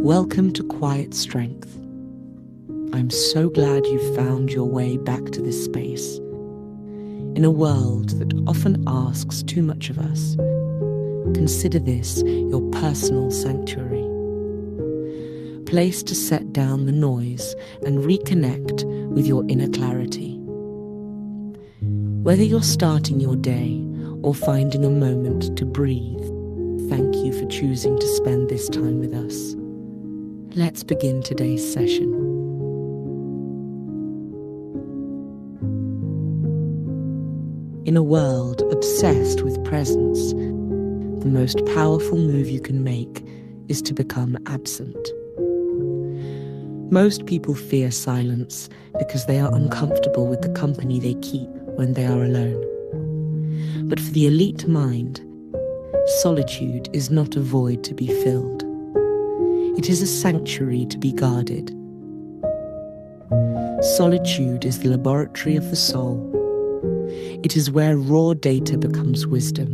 Welcome to Quiet Strength. I'm so glad you found your way back to this space. In a world that often asks too much of us, consider this your personal sanctuary. A place to set down the noise and reconnect with your inner clarity. Whether you're starting your day or finding a moment to breathe, thank you for choosing to spend this time with us. Let's begin today's session. In a world obsessed with presence, the most powerful move you can make is to become absent. Most people fear silence because they are uncomfortable with the company they keep when they are alone. But for the elite mind, solitude is not a void to be filled. It is a sanctuary to be guarded. Solitude is the laboratory of the soul. It is where raw data becomes wisdom,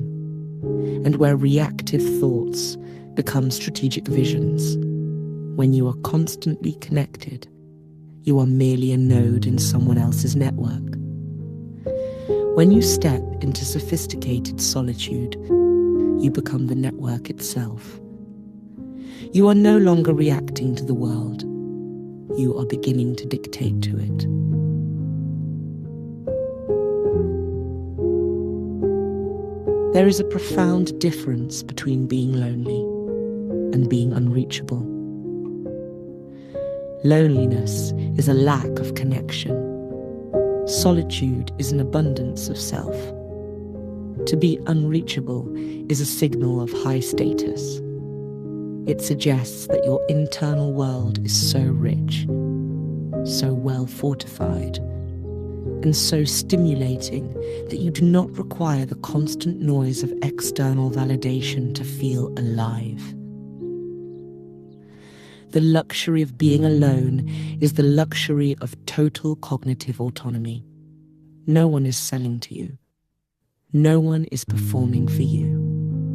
and where reactive thoughts become strategic visions. When you are constantly connected, you are merely a node in someone else's network. When you step into sophisticated solitude, you become the network itself. You are no longer reacting to the world. You are beginning to dictate to it. There is a profound difference between being lonely and being unreachable. Loneliness is a lack of connection. Solitude is an abundance of self. To be unreachable is a signal of high status. It suggests that your internal world is so rich, so well fortified, and so stimulating that you do not require the constant noise of external validation to feel alive. The luxury of being alone is the luxury of total cognitive autonomy. No one is selling to you. No one is performing for you.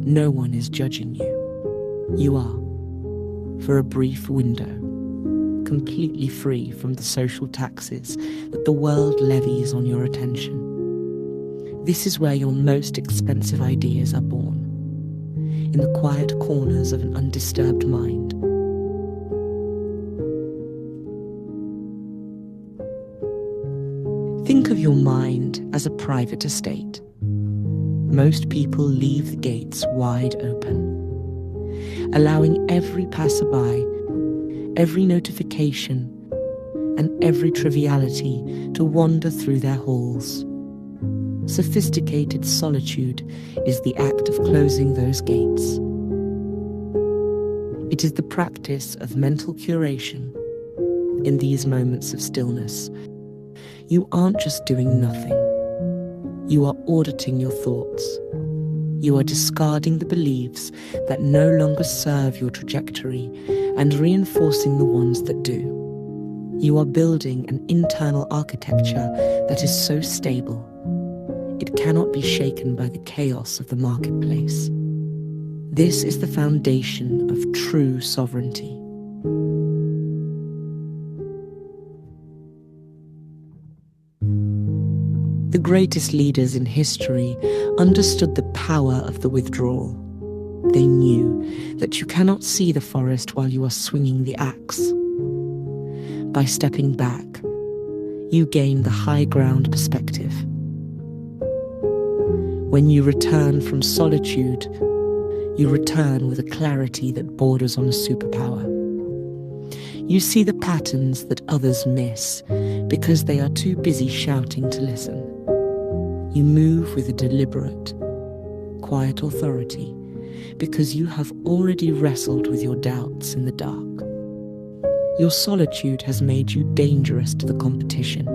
No one is judging you. You are, for a brief window, completely free from the social taxes that the world levies on your attention. This is where your most expensive ideas are born, in the quiet corners of an undisturbed mind. Think of your mind as a private estate. Most people leave the gates wide open, allowing every passerby, every notification, and every triviality to wander through their halls. Sophisticated solitude is the act of closing those gates. It is the practice of mental curation in these moments of stillness. You aren't just doing nothing. You are auditing your thoughts. You are discarding the beliefs that no longer serve your trajectory and reinforcing the ones that do. You are building an internal architecture that is so stable, it cannot be shaken by the chaos of the marketplace. This is the foundation of true sovereignty. The greatest leaders in history understood the power of the withdrawal. They knew that you cannot see the forest while you are swinging the axe. By stepping back, you gain the high ground perspective. When you return from solitude, you return with a clarity that borders on a superpower. You see the patterns that others miss because they are too busy shouting to listen. You move with a deliberate, quiet authority because you have already wrestled with your doubts in the dark. Your solitude has made you dangerous to the competition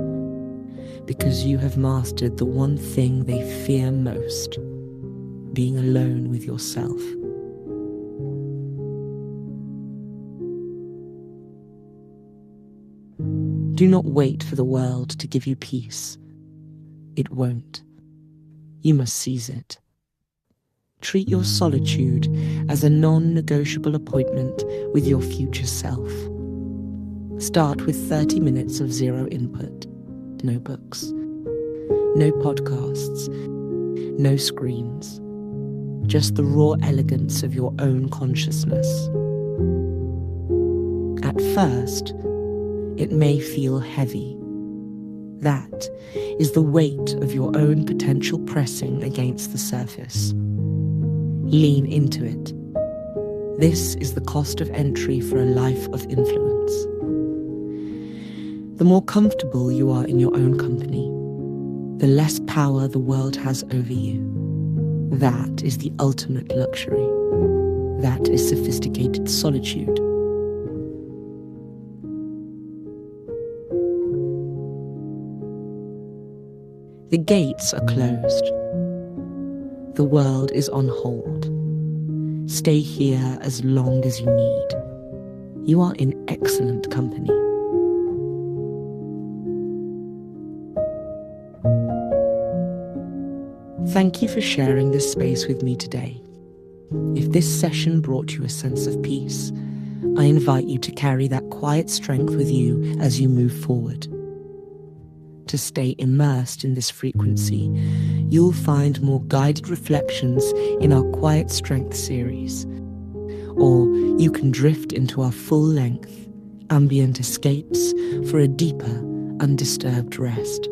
because you have mastered the one thing they fear most, being alone with yourself. Do not wait for the world to give you peace. It won't. You must seize it. Treat your solitude as a non-negotiable appointment with your future self. Start with 30 minutes of zero input. No books, no podcasts, no screens. Just the raw elegance of your own consciousness. At first, it may feel heavy. That is the weight of your own potential pressing against the surface. Lean into it. This is the cost of entry for a life of influence. The more comfortable you are in your own company, the less power the world has over you. That is the ultimate luxury. That is sophisticated solitude. The gates are closed. The world is on hold. Stay here as long as you need. You are in excellent company. Thank you for sharing this space with me today. If this session brought you a sense of peace, I invite you to carry that quiet strength with you as you move forward. To stay immersed in this frequency, you'll find more guided reflections in our Quiet Strength series, or you can drift into our full-length, ambient escapes for a deeper, undisturbed rest.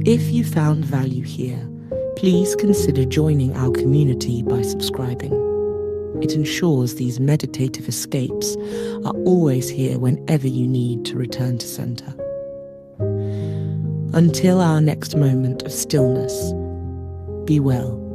If you found value here, please consider joining our community by subscribing. It ensures these meditative escapes are always here whenever you need to return to center. Until our next moment of stillness, be well.